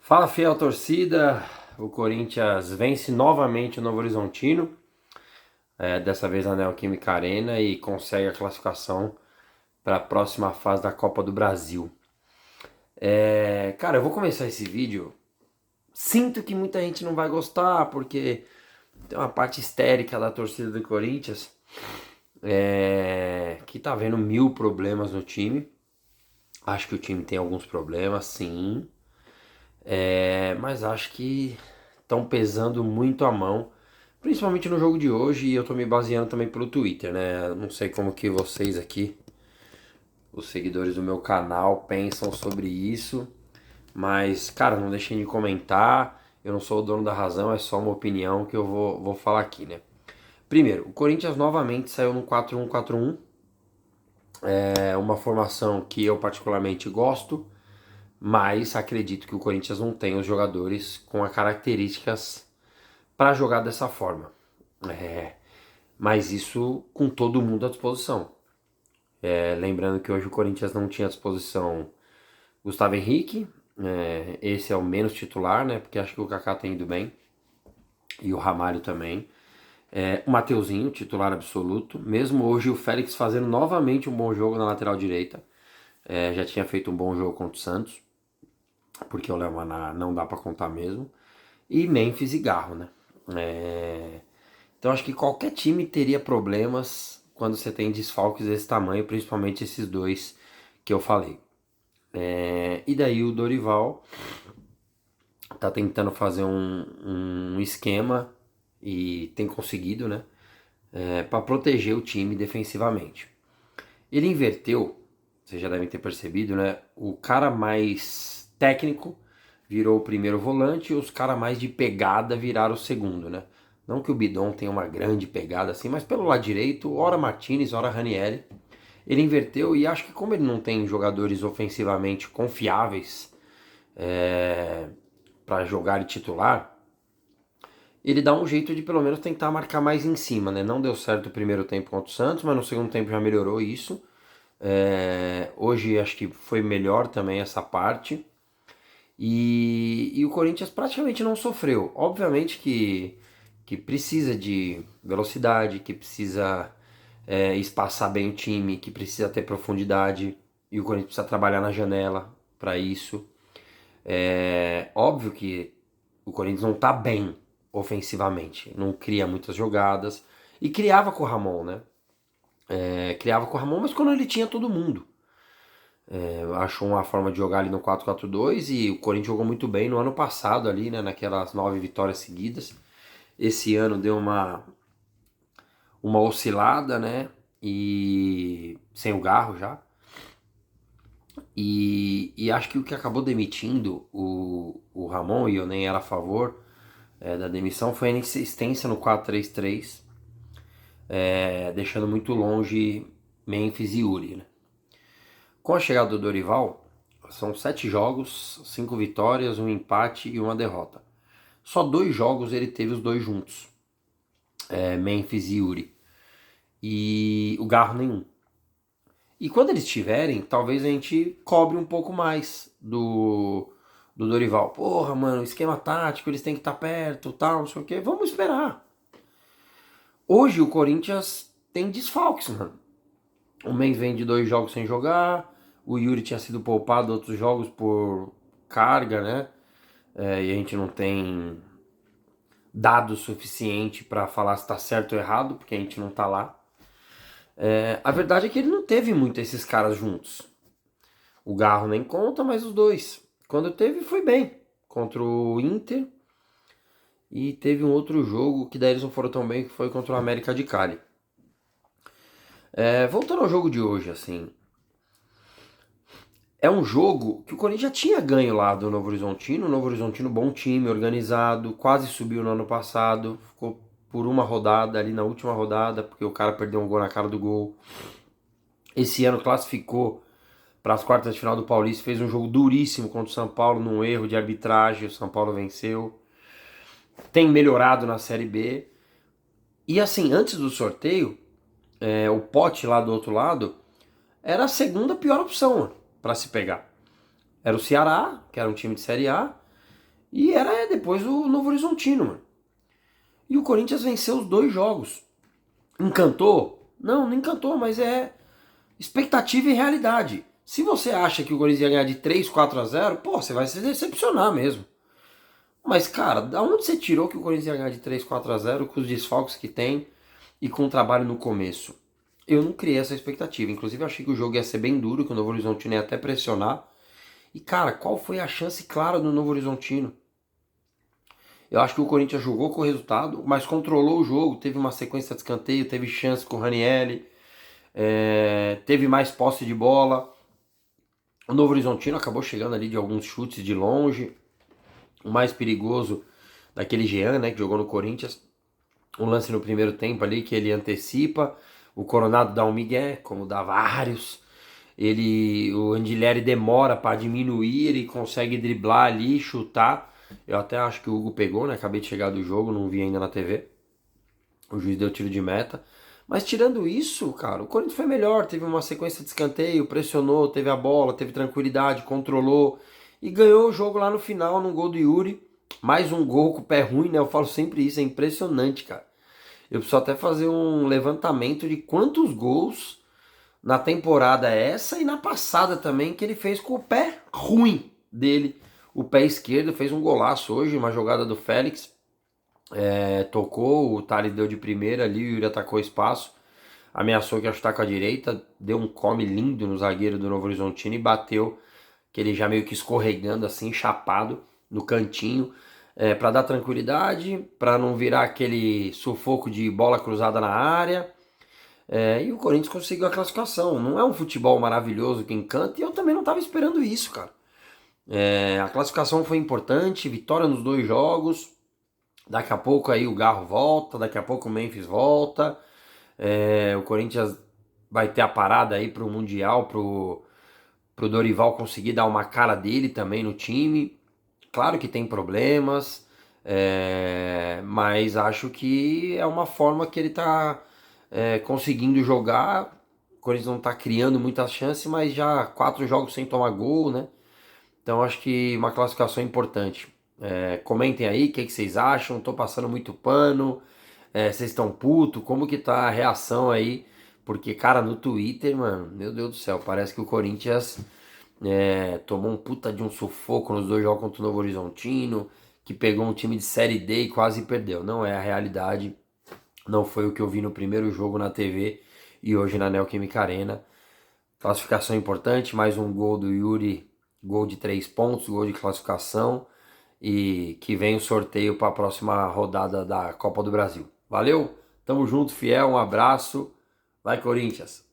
Fala, fiel torcida, o Corinthians vence novamente o Novo Horizontino, dessa vez na Neoquímica Arena, e consegue a classificação para a próxima fase da Copa do Brasil. Cara, eu vou começar esse vídeo, sinto que muita gente não vai gostar, porque tem uma parte histérica da torcida do Corinthians, que tá vendo mil problemas no time. Acho que o time tem alguns problemas, sim. Mas acho que estão pesando muito a mão, principalmente no jogo de hoje, e eu tô me baseando também pelo Twitter, né? Não sei como que vocês aqui, os seguidores do meu canal, pensam sobre isso, mas, cara, não deixem de comentar. Eu não sou o dono da razão, é só uma opinião que eu vou falar aqui, né? Primeiro, o Corinthians novamente saiu no 4-1-4-1, uma formação que eu particularmente gosto, mas acredito que o Corinthians não tem os jogadores com as características para jogar dessa forma. É, mas isso com todo mundo à disposição. Lembrando que hoje o Corinthians não tinha à disposição Gustavo Henrique, esse é o menos titular, né? Porque acho que o Kaká tem ido bem, e o Ramalho também. O Mateuzinho, titular absoluto. Mesmo hoje o Félix fazendo novamente um bom jogo na lateral direita. Já tinha feito um bom jogo contra o Santos, porque o Léo Maná não dá para contar mesmo. E Memphis e Garro, né? Então acho que qualquer time teria problemas quando você tem desfalques desse tamanho, principalmente esses dois que eu falei. E daí o Dorival tá tentando fazer um esquema e tem conseguido, né? Para proteger o time defensivamente. Ele inverteu, vocês já devem ter percebido, né? O cara mais técnico virou o primeiro volante e os caras mais de pegada viraram o segundo, né? Não que o Bidon tenha uma grande pegada assim, mas pelo lado direito, ora Martinez, ora Ranieri. Ele inverteu e acho que como ele não tem jogadores ofensivamente confiáveis para jogar de titular, ele dá um jeito de pelo menos tentar marcar mais em cima, né? Não deu certo o primeiro tempo contra o Santos, mas no segundo tempo já melhorou isso. Hoje acho que foi melhor também essa parte. E o Corinthians praticamente não sofreu. Obviamente que precisa de velocidade, que precisa espaçar bem o time, que precisa ter profundidade. E o Corinthians precisa trabalhar na janela para isso. Óbvio que o Corinthians não tá bem ofensivamente. Não cria muitas jogadas. E criava com o Ramon, né? Criava com o Ramon, mas quando ele tinha todo mundo. Achou uma forma de jogar ali no 4-4-2 e o Corinthians jogou muito bem no ano passado ali, né, naquelas 9 vitórias seguidas. Esse ano deu uma oscilada, né, e sem o Garro já. E acho que o que acabou demitindo o Ramon, e eu nem era a favor da demissão, foi a insistência no 4-3-3, deixando muito longe Memphis e Yuri, né? Com a chegada do Dorival, são 7 jogos, 5 vitórias, um empate e uma derrota. Só 2 jogos ele teve os dois juntos, Memphis e Yuri. E o Garro nenhum. E quando eles tiverem, talvez a gente cobre um pouco mais do Dorival. Porra, mano, esquema tático, eles têm que estar perto, tal, não sei o quê. Vamos esperar. Hoje o Corinthians tem desfalques, mano. O Memphis vem de 2 jogos sem jogar. O Yuri tinha sido poupado outros jogos por carga, né? E a gente não tem dado suficiente para falar se tá certo ou errado, porque a gente não tá lá. A verdade é que ele não teve muito esses caras juntos. O Garro nem conta, mas os dois. Quando teve, foi bem. Contra o Inter. E teve um outro jogo que daí eles não foram tão bem, que foi contra o América de Cali. Voltando ao jogo de hoje, assim. É um jogo que o Corinthians já tinha ganho lá do Novo Horizontino. O Novo Horizontino, bom time, organizado, quase subiu no ano passado. Ficou por uma rodada ali na última rodada, porque o cara perdeu um gol na cara do gol. Esse ano classificou para as quartas de final do Paulista, fez um jogo duríssimo contra o São Paulo, num erro de arbitragem, o São Paulo venceu. Tem melhorado na Série B. E assim, antes do sorteio, o Pote lá do outro lado era a segunda pior opção para se pegar. Era o Ceará, que era um time de Série A, E era depois o Novo Horizontino, mano. E o Corinthians venceu os 2 jogos. Encantou? Não, não encantou, mas é expectativa e realidade. Se você acha que o Corinthians ia ganhar de 3-4-0, pô, você vai se decepcionar mesmo. Mas, cara, da onde você tirou que o Corinthians ia ganhar de 3-4-0 com os desfalques que tem e com o trabalho no começo? Eu não criei essa expectativa. Inclusive, eu achei que o jogo ia ser bem duro, que o Novo Horizontino ia até pressionar. E, cara, qual foi a chance clara do Novo Horizontino? Eu acho que o Corinthians jogou com o resultado, mas controlou o jogo. Teve uma sequência de escanteio, teve chance com o Ranieri, teve mais posse de bola. O Novo Horizontino acabou chegando ali de alguns chutes de longe. O mais perigoso daquele Jean, né, que jogou no Corinthians. Um lance no primeiro tempo ali que ele antecipa. O Coronado dá um migué, como dá vários. O Andileri demora para diminuir, ele consegue driblar ali, chutar. Eu até acho que o Hugo pegou, né? Acabei de chegar do jogo, não vi ainda na TV. O juiz deu tiro de meta. Mas tirando isso, cara, o Corinthians foi melhor. Teve uma sequência de escanteio, pressionou, teve a bola, teve tranquilidade, controlou. E ganhou o jogo lá no final, no gol do Yuri. Mais um gol com o pé ruim, né? Eu falo sempre isso, é impressionante, cara. Eu preciso até fazer um levantamento de quantos gols na temporada essa e na passada também que ele fez com o pé ruim dele. O pé esquerdo fez um golaço hoje, uma jogada do Félix. Tocou, o Thales deu de primeira ali, o Yuri atacou espaço. Ameaçou que ia chutar com a direita, deu um come lindo no zagueiro do Novo Horizontino e bateu, que ele já meio que escorregando assim, chapado no cantinho, para dar tranquilidade, para não virar aquele sufoco de bola cruzada na área. E o Corinthians conseguiu a classificação. Não é um futebol maravilhoso que encanta, e eu também não estava esperando isso, cara. A classificação foi importante, vitória nos 2 jogos. Daqui a pouco aí o Garro volta, daqui a pouco o Memphis volta. O Corinthians vai ter a parada aí pro Mundial, pro Dorival conseguir dar uma cara dele também no time. Claro que tem problemas, mas acho que é uma forma que ele tá conseguindo jogar. O Corinthians não tá criando muitas chances, mas já 4 jogos sem tomar gol, né? Então acho que uma classificação importante. Comentem aí o que vocês acham. Tô passando muito pano. Vocês estão puto? Como que tá a reação aí? Porque, cara, no Twitter, mano, meu Deus do céu, parece que o Corinthians tomou um puta de um sufoco nos 2 jogos contra o Novo Horizontino, que pegou um time de Série D e quase perdeu. Não é a realidade. Não foi o que eu vi no primeiro jogo na TV e hoje na Neoquímica Arena. Classificação importante, mais um gol do Yuri, gol de 3 pontos, gol de classificação. E que vem o sorteio para a próxima rodada da Copa do Brasil. Valeu, tamo junto, fiel, um abraço, vai Corinthians!